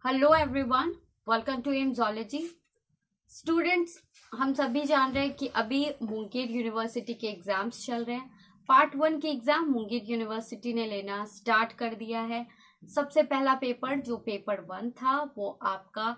Hello everyone, welcome to M zoology. Students, हम सभी जान रहे हैं कि अभी मुंगेर यूनिवर्सिटी के एग्जाम्स चल रहे हैं। पार्ट 1 के एग्जाम मुंगेर यूनिवर्सिटी ने लेना स्टार्ट कर दिया है। सबसे पहला पेपर जो पेपर 1 था वो आपका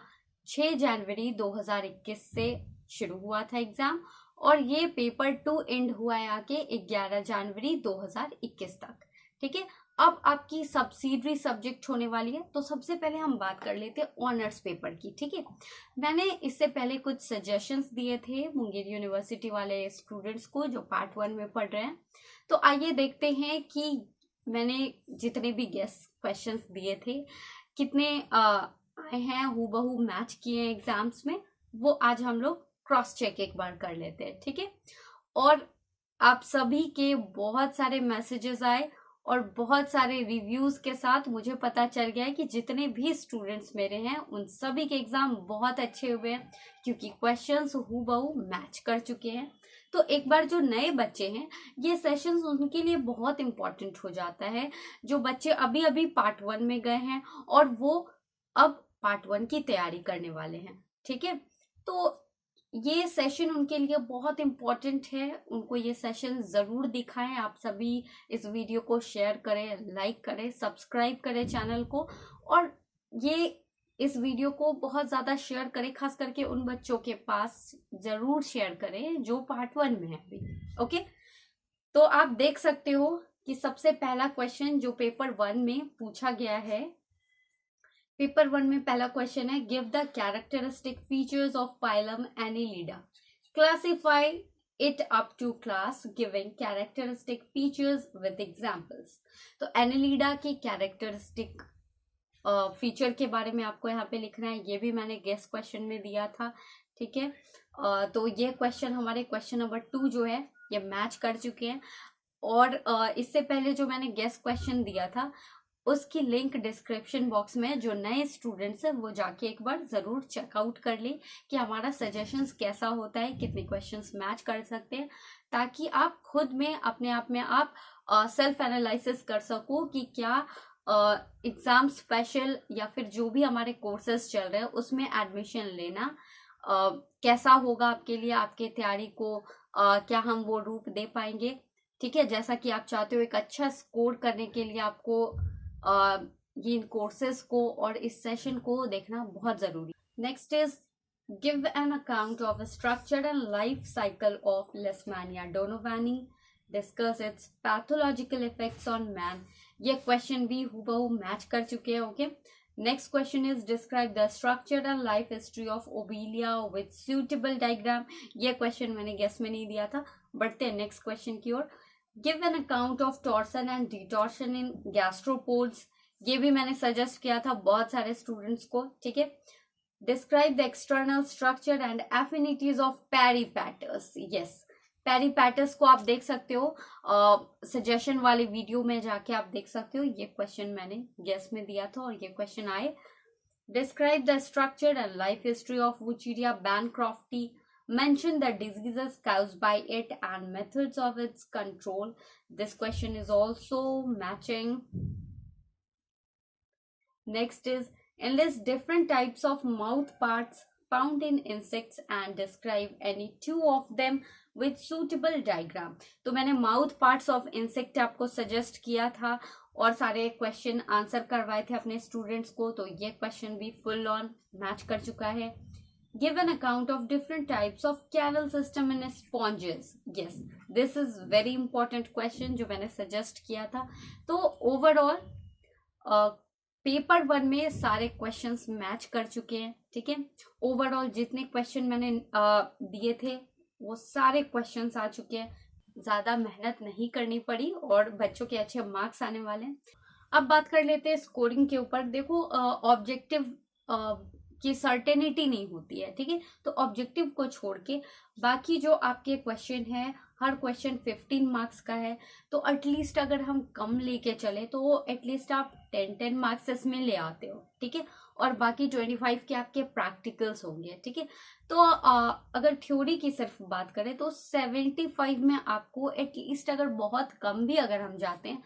6 जनवरी 2021 से शुरू हुआ था एग्जाम, और ये पेपर 2 एंड हुआ है आके 11 जनवरी 2021 तक। ठीक है, अब आपकी सब्सिडरी सब्जेक्ट होने वाली है। तो सबसे पहले हम बात कर लेते हैं ऑनर्स पेपर की। ठीक है, मैंने इससे पहले कुछ सजेशंस दिए थे मुंगेर यूनिवर्सिटी वाले स्टूडेंट्स को जो पार्ट 1 में पढ़ रहे हैं। तो आइए देखते हैं कि मैंने जितने भी गेस क्वेश्चंस दिए थे कितने आए हैं, हूबहू मैच किए हैं एग्जाम्स में, वो आज हम लोग क्रॉस चेक एक बार कर लेते हैं। ठीक है, और आप सभी के बहुत सारे मैसेजेस आए और बहुत सारे रिव्यूज के साथ मुझे पता चल गया है कि जितने भी स्टूडेंट्स मेरे हैं उन सभी के एग्जाम बहुत अच्छे हुए हैं, क्योंकि क्वेश्चंस हूबहू मैच कर चुके हैं। तो एक बार जो नए बच्चे हैं, ये सेशंस उनके लिए बहुत इंपॉर्टेंट हो जाता है, जो बच्चे अभी अभी पार्ट 1 में गए हैं और वो अब पार्ट 1 की तैयारी करने वाले हैं। ठीक है, तो ये सेशन उनके लिए बहुत इम्पोर्टेंट है, उनको ये सेशन जरूर दिखाएं। आप सभी इस वीडियो को शेयर करें, लाइक करें, सब्सक्राइब करें चैनल को, और ये इस वीडियो को बहुत ज्यादा शेयर करें, खास करके उन बच्चों के पास जरूर शेयर करें जो पार्ट 1 में है अभी। ओके, तो आप देख सकते हो कि सबसे पहला क्वेश्चन जो पेपर 1 में पूछा गया है, पेपर 1 में पहला क्वेश्चन है, give the characteristic features of phylum annelida, classify it up to class giving characteristic features with examples. तो एनिलिडा की कैरेक्टरिस्टिक फीचर के बारे में आपको यहाँ पे लिखना है। ये भी मैंने गेस क्वेश्चन में दिया था। ठीक है, तो ये क्वेश्चन हमारे क्वेश्चन नंबर 2 जो है ये मैच कर चुके हैं, और इससे पहले जो मैंने गेस क्वेश्चन दिया था उसकी लिंक डिस्क्रिप्शन बॉक्स में, जो नए स्टूडेंट्स हैं वो जाके एक बार जरूर चेकआउट कर ले कि हमारा सजेशंस कैसा होता है, कितने क्वेश्चंस मैच कर सकते हैं, ताकि आप खुद में अपने आप में आप सेल्फ एनालिसिस कर सको कि क्या एग्जाम स्पेशल या फिर जो भी हमारे कोर्सेज चल रहे हैं उसमें एडमिशन लेना कैसा होगा आपके लिए, आपके तैयारी को क्या हम वो रूप दे पाएंगे। ठीक है, जैसा कि आप चाहते हो एक अच्छा स्कोर करने के लिए आपको ये इन कोर्सेज को और इस सेशन को देखना बहुत जरूरी। Next is give an account of structure and life cycle of Leishmania donovani, discuss its pathological effects on man. ये क्वेश्चन भी हूबहू मैच कर चुके हैं। Okay, next question is describe the structure and life history of Obelia with suitable diagram. ये question मैंने guess में नहीं दिया था। बढ़ते हैं नेक्स्ट क्वेश्चन की ओर। Give an account of torsion and detorsion in gastropods. ये भी मैंने सजेस्ट किया था बहुत सारे स्टूडेंट्स को। ठीक है, describe the external structure and affinities of Peripatus. Yes, Peripatus को आप देख सकते हो, सजेशन वाले वीडियो में जाके आप देख सकते हो। ये क्वेश्चन मैंने गेस में दिया था और ये क्वेश्चन आए। Describe the structure and life history of Wuchereria bancrofti, mention the diseases caused by it and methods of its control. This question is also matching. Next is enlist different types of mouth parts found in insects and describe any two of them with suitable diagram. तो मैंने mouth parts of insect आपको suggest किया था और सारे question answer करवाए थे अपने स्टूडेंट्स को, तो ये क्वेश्चन भी फुल ऑन मैच कर चुका है। Give an account of different types of canal system in sponges. Yes, this is very important question जो मैंने suggest किया था। तो overall पेपर 1 में सारे क्वेश्चंस मैच कर चुके हैं। ठीक है, ओवरऑल जितने क्वेश्चन मैंने दिए थे वो सारे क्वेश्चंस आ चुके हैं, ज्यादा मेहनत नहीं करनी पड़ी और बच्चों के अच्छे मार्क्स आने वाले हैं। अब बात कर लेते हैं स्कोरिंग के ऊपर। देखो, ऑब्जेक्टिव की सर्टेनिटी नहीं होती है। ठीक है, तो ऑब्जेक्टिव को छोड़ के बाकी जो आपके क्वेश्चन है, हर क्वेश्चन 15 मार्क्स का है, तो एटलीस्ट अगर हम कम लेके चले तो एटलीस्ट आप 10 मार्क्स इसमें ले आते हो। ठीक है, और बाकी 25 के आपके प्रैक्टिकल्स होंगे। ठीक है, तो अगर थ्योरी की सिर्फ बात करें तो 75 में आपको एटलीस्ट, अगर बहुत कम भी अगर हम जाते हैं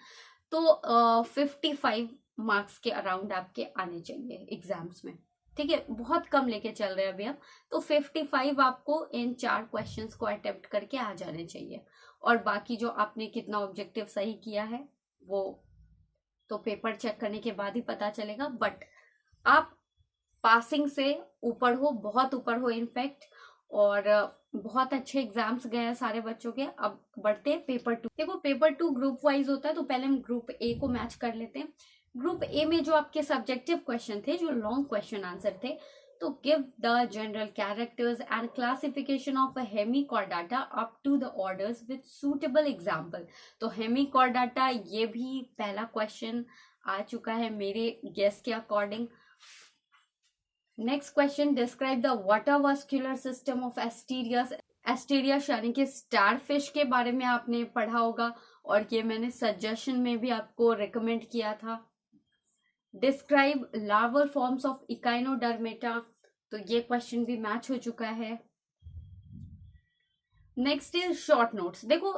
तो 55 मार्क्स के अराउंड आपके आने चाहिए एग्जाम्स में, ठीक है। बहुत कम लेके चल रहे हैं अभी हम, तो 55 आपको इन 4 क्वेश्चंस को अटेम्प्ट करके आ जाने चाहिए। और बाकी जो आपने कितना ऑब्जेक्टिव सही किया है वो तो पेपर चेक करने के बाद ही पता चलेगा, बट आप पासिंग से ऊपर हो, बहुत ऊपर हो इनफैक्ट, और बहुत अच्छे एग्जाम्स गए हैं सारे बच्चों के। अब बढ़ते हैं पेपर 2। देखो पेपर 2 ग्रुप वाइज होता है, तो पहले हम ग्रुप ए को मैच कर लेते हैं। ग्रुप ए में जो आपके सब्जेक्टिव क्वेश्चन थे, जो लॉन्ग क्वेश्चन आंसर थे, तो give the general characters and classification of Hemichordata up to the orders with suitable example. तो हेमीकॉर्डाटा ये भी पहला क्वेश्चन आ चुका है मेरे गेस के according. Next question, describe the water vascular system of Asterias. Asterias यानी कि स्टार फिश के बारे में आपने पढ़ा होगा, और ये मैंने सजेशन में भी आपको रिकमेंड किया था। Describe larval forms of Echinodermata, तो ये क्वेश्चन भी मैच हो चुका है। Next is short notes. देखो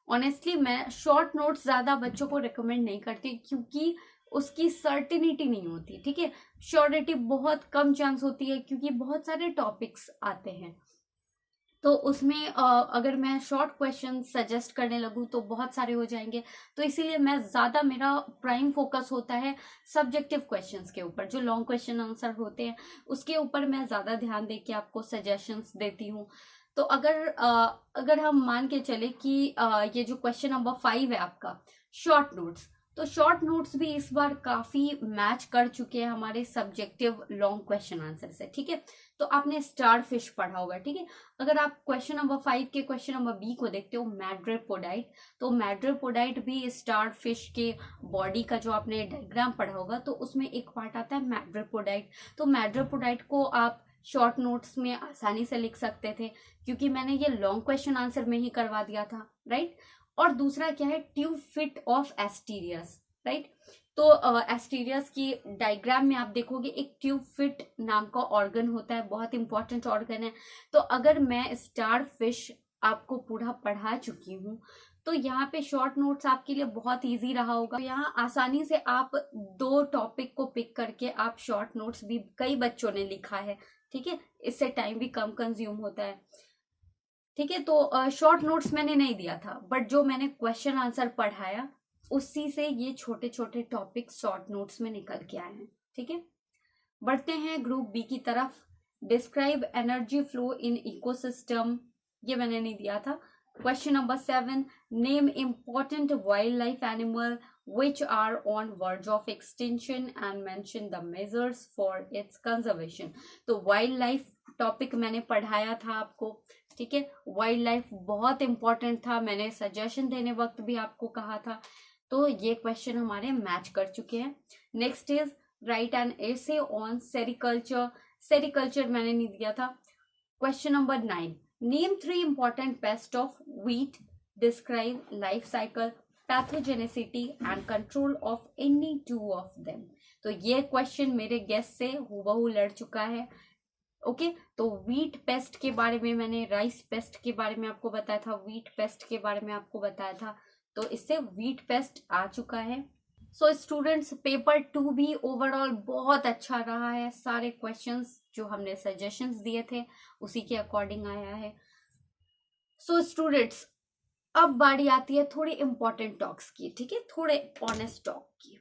ऑनेस्टली मैं शॉर्ट नोट्स ज्यादा बच्चों को रिकमेंड नहीं करती, क्योंकि उसकी सर्टिनिटी नहीं होती, ठीक है। श्योरिटी बहुत कम चांस होती है, क्योंकि बहुत सारे टॉपिक्स आते हैं, तो उसमें अगर मैं शॉर्ट क्वेश्चन सजेस्ट करने लगूँ तो बहुत सारे हो जाएंगे। तो इसीलिए मैं ज़्यादा, मेरा प्राइम फोकस होता है सब्जेक्टिव क्वेश्चंस के ऊपर, जो लॉन्ग क्वेश्चन आंसर होते हैं उसके ऊपर मैं ज़्यादा ध्यान दे के आपको सजेशंस देती हूँ। तो अगर हम मान के चले कि ये जो क्वेश्चन नंबर 5 है आपका शॉर्ट नोट्स, तो शॉर्ट नोट्स भी इस बार काफी मैच कर चुके हैं हमारे सब्जेक्टिव लॉन्ग क्वेश्चन आंसर से, ठीक है। तो आपने स्टार फिश पढ़ा होगा, ठीक है। अगर आप क्वेश्चन नंबर 5 के क्वेश्चन नंबर बी को देखते हो, मैड्रेपोडाइट, तो मैड्रेपोडाइट भी स्टार फिश के बॉडी का जो आपने डायग्राम पढ़ा होगा, तो उसमें एक पार्ट आता है मैड्रेपोडाइट। तो मैड्रेपोडाइट को आप शॉर्ट नोट्स में आसानी से लिख सकते थे, क्योंकि मैंने ये लॉन्ग क्वेश्चन आंसर में ही करवा दिया था, राइट। और दूसरा क्या है, tube fit of Asterias, right. तो एस्टीरियस की डायग्राम में आप देखोगे एक ट्यूब फिट नाम का ऑर्गन होता है, बहुत इंपॉर्टेंट ऑर्गन है। तो अगर मैं स्टार फिश आपको पूरा पढ़ा चुकी हूँ, तो यहाँ पे शॉर्ट नोट्स आपके लिए बहुत इजी रहा होगा। यहाँ आसानी से आप 2 टॉपिक को पिक करके आप शॉर्ट नोट्स भी कई बच्चों ने लिखा है, ठीक है। इससे टाइम भी कम कंज्यूम होता है, ठीक है। तो शॉर्ट नोट्स मैंने नहीं दिया था, बट जो मैंने क्वेश्चन आंसर पढ़ाया उसी से ये छोटे छोटे टॉपिक शॉर्ट नोट्स में निकल के आए हैं, ठीक है। बढ़ते हैं ग्रुप बी की तरफ। Describe energy flow in ecosystem, ये मैंने नहीं दिया था। Question number 7, name important wild life animal which are on verge of extinction and mention the measures for its conservation। तो वाइल्ड लाइफ टॉपिक मैंने पढ़ाया था आपको, ठीक है। वाइल्ड लाइफ बहुत इंपॉर्टेंट था, मैंने सजेशन देने वक्त भी आपको कहा था। तो ये क्वेश्चन हमारे मैच कर चुके हैं। Next is right an essay on sericulture. Sericulture मैंने नहीं दिया था। Question number 9, name 3 important paste of wheat, describe life cycle, pathogenicity and control of any 2 of them. तो ये क्वेश्चन मेरे गेस से हूबहू लड़ चुका है, ओके। तो व्हीट पेस्ट के बारे में मैंने, राइस पेस्ट के बारे में आपको बताया था, व्हीट पेस्ट के बारे में आपको बताया था, तो इससे व्हीट पेस्ट आ चुका है। सो स्टूडेंट्स, पेपर 2 भी ओवरऑल बहुत अच्छा रहा है। सारे क्वेश्चंस जो हमने सजेशंस दिए थे उसी के अकॉर्डिंग आया है। सो स्टूडेंट्स, अब बारी आती है थोड़ी इंपॉर्टेंट टॉक्स की, ठीक है, थोड़े ऑनेस्ट टॉक की।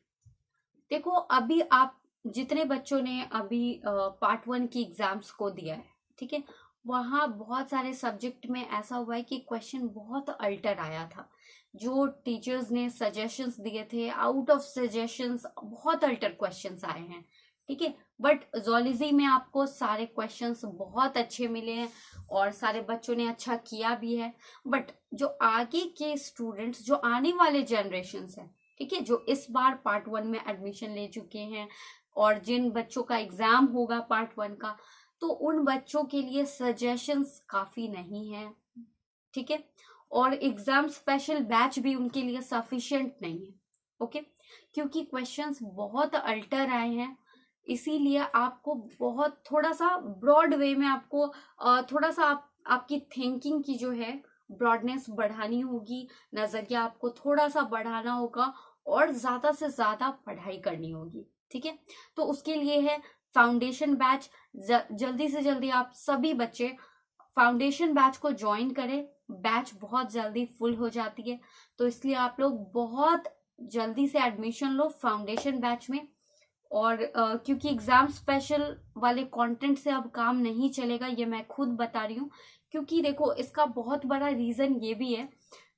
देखो अभी आप जितने बच्चों ने अभी पार्ट 1 की एग्जाम्स को दिया है, ठीक है, वहाँ बहुत सारे सब्जेक्ट में ऐसा हुआ है कि क्वेश्चन बहुत अल्टर आया था। जो टीचर्स ने सजेशंस दिए थे, आउट ऑफ सजेशंस बहुत अल्टर क्वेश्चंस आए हैं, ठीक है। बट जोलॉजी में आपको सारे क्वेश्चंस बहुत अच्छे मिले हैं और सारे बच्चों ने अच्छा किया भी है। बट जो आगे के स्टूडेंट्स, जो आने वाले जनरेशन्स हैं, ठीक है, जो इस बार पार्ट 1 में एडमिशन ले चुके हैं और जिन बच्चों का एग्जाम होगा पार्ट 1 का, तो उन बच्चों के लिए सजेशंस काफी नहीं है, ठीक है। और एग्जाम स्पेशल बैच भी उनके लिए सफिशिएंट नहीं है, ओके। क्योंकि क्वेश्चंस बहुत अल्टर आए हैं, इसीलिए आपको बहुत थोड़ा सा ब्रॉड वे में आपको थोड़ा सा आपकी थिंकिंग की जो है ब्रॉडनेस बढ़ानी होगी, नजरिया आपको थोड़ा सा बढ़ाना होगा, और ज्यादा से ज्यादा पढ़ाई करनी होगी, ठीक है। तो उसके लिए है फाउंडेशन बैच। जल्दी से जल्दी आप सभी बच्चे फाउंडेशन बैच को ज्वाइन करें। बैच बहुत जल्दी फुल हो जाती है, तो इसलिए आप लोग बहुत जल्दी से एडमिशन लो फाउंडेशन बैच में। और क्योंकि एग्जाम स्पेशल वाले कंटेंट से अब काम नहीं चलेगा, ये मैं खुद बता रही हूँ। क्योंकि देखो, इसका बहुत बड़ा रीजन ये भी है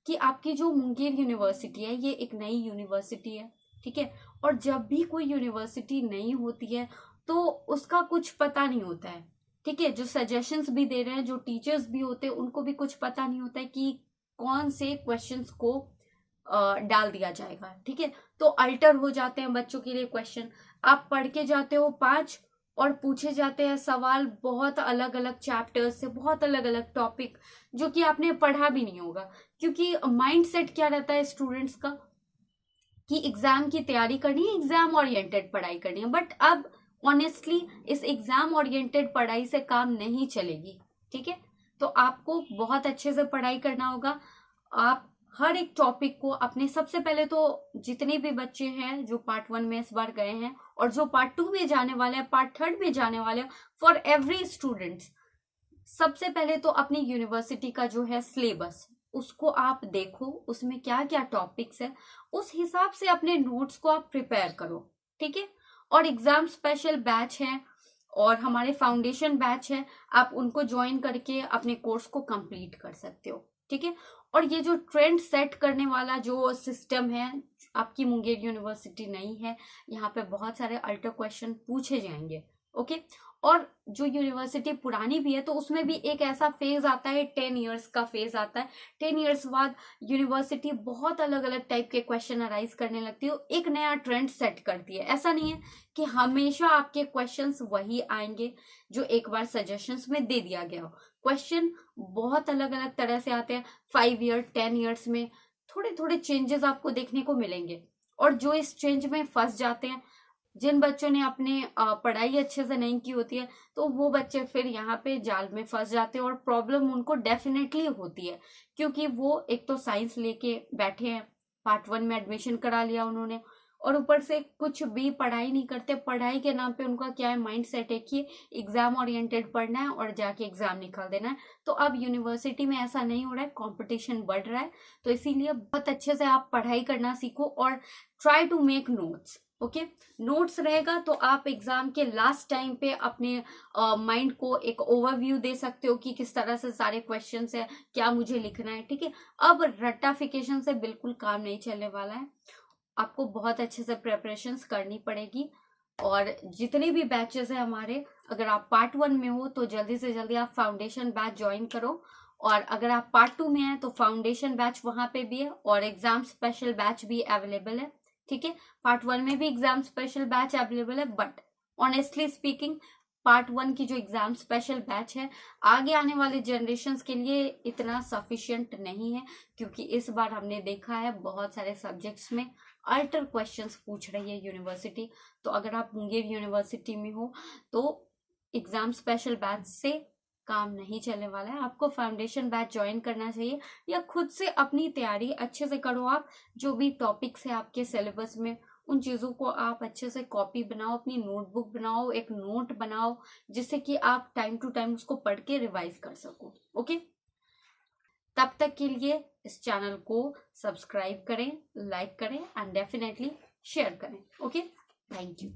कि आपकी जो मुंगेर यूनिवर्सिटी है ये एक नई यूनिवर्सिटी है, ठीक है। और जब भी कोई यूनिवर्सिटी नई होती है तो उसका कुछ पता नहीं होता है, ठीक है। जो सजेशंस भी दे रहे हैं, जो टीचर्स भी होते हैं, उनको भी कुछ पता नहीं होता है कि कौन से क्वेश्चंस को डाल दिया जाएगा, ठीक है। तो अल्टर हो जाते हैं बच्चों के लिए क्वेश्चन। आप पढ़ के जाते हो 5 और पूछे जाते हैं सवाल बहुत अलग अलग चैप्टर्स से, बहुत अलग अलग टॉपिक, जो कि आपने पढ़ा भी नहीं होगा। क्योंकि माइंड सेट क्या रहता है स्टूडेंट्स का कि एग्जाम की तैयारी करनी है, एग्जाम ओरिएंटेड पढ़ाई करनी है। बट अब ऑनेस्टली इस एग्जाम ओरिएंटेड पढ़ाई से काम नहीं चलेगी, ठीक है। तो आपको बहुत अच्छे से पढ़ाई करना होगा। आप हर एक टॉपिक को अपने, सबसे पहले तो जितने भी बच्चे हैं जो पार्ट 1 में इस बार गए हैं और जो पार्ट 2 में जाने वाले हैं, पार्ट 3 में जाने वाले हैं, फॉर एवरी स्टूडेंट्स, सबसे पहले तो अपनी यूनिवर्सिटी का जो है सिलेबस उसको आप देखो, उसमें क्या क्या टॉपिक्स है, उस हिसाब से अपने नोट्स को आप प्रिपेयर करो, ठीक है। और एग्जाम स्पेशल बैच है और हमारे फाउंडेशन बैच है, आप उनको ज्वाइन करके अपने कोर्स को कंप्लीट कर सकते हो, ठीक है। और ये जो ट्रेंड सेट करने वाला जो सिस्टम है, आपकी मुंगेर यूनिवर्सिटी नहीं है, यहाँ पे बहुत सारे अल्टर क्वेश्चन पूछे जाएंगे, ओके। और जो यूनिवर्सिटी पुरानी भी है तो उसमें भी एक ऐसा फेज आता है, 10 इयर्स का फेज आता है। 10 इयर्स बाद यूनिवर्सिटी बहुत अलग अलग टाइप के क्वेश्चन अराइज करने लगती है, एक नया ट्रेंड सेट करती है। ऐसा नहीं है कि हमेशा आपके क्वेश्चंस वही आएंगे जो एक बार सजेशंस में दे दिया गया हो। क्वेश्चन बहुत अलग अलग तरह से आते हैं। 5 ईयर 10 ईयर्स में थोड़े थोड़े चेंजेस आपको देखने को मिलेंगे। और जो इस चेंज में फंस जाते हैं, जिन बच्चों ने अपने पढ़ाई अच्छे से नहीं की होती है, तो वो बच्चे फिर यहाँ पे जाल में फंस जाते हैं और प्रॉब्लम उनको डेफिनेटली होती है। क्योंकि वो एक तो साइंस लेके बैठे हैं, पार्ट 1 में एडमिशन करा लिया उन्होंने, और ऊपर से कुछ भी पढ़ाई नहीं करते। पढ़ाई के नाम पे उनका क्या है, माइंड सेट है कि एग्जाम ओरिएंटेड पढ़ना है और जाके एग्जाम निकाल देना है। तो अब यूनिवर्सिटी में ऐसा नहीं हो रहा है, कंपटीशन बढ़ रहा है। तो इसीलिए बहुत अच्छे से आप पढ़ाई करना सीखो और try to make notes, okay. Notes रहेगा तो आप एग्जाम के लास्ट टाइम पे अपने माइंड को एक ओवरव्यू दे सकते हो कि किस तरह से सारे क्वेश्चंस है, क्या मुझे लिखना है, ठीक है। अब रट्टाफिकेशन से बिल्कुल काम नहीं चलने वाला है, आपको बहुत अच्छे से प्रेपरेशंस करनी पड़ेगी। और जितने भी बैचेस है हमारे, अगर आप पार्ट 1 में हो तो जल्दी से जल्दी आप फाउंडेशन बैच ज्वाइन करो। और अगर आप पार्ट 2 में हैं तो फाउंडेशन बैच वहां पे भी है और एग्जाम स्पेशल बैच भी अवेलेबल है, ठीक है। पार्ट 1 में भी एग्जाम स्पेशल बैच अवेलेबल है, बट ऑनेस्टली स्पीकिंग पार्ट 1 की जो एग्जाम स्पेशल बैच है आगे आने वाले जनरेशन के लिए इतना सफिशिएंट नहीं है। क्योंकि इस बार हमने देखा है बहुत सारे सब्जेक्ट्स में अल्टर क्वेश्चंस पूछ रही है यूनिवर्सिटी। तो अगर आप मुंगेर यूनिवर्सिटी में हो तो एग्जाम स्पेशल बैच से काम नहीं चलने वाला है, आपको फाउंडेशन बैच ज्वाइन करना चाहिए या खुद से अपनी तैयारी अच्छे से करो। आप जो भी टॉपिक्स है आपके सिलेबस में, उन चीजों को आप अच्छे से कॉपी बनाओ, अपनी नोटबुक बनाओ, एक नोट बनाओ, जिससे कि आप टाइम टू टाइम उसको पढ़ के रिवाइज कर सको, ओके। तब तक के लिए इस चैनल को सब्सक्राइब करें, लाइक करें एंड डेफिनेटली शेयर करें, ओके। Thank you.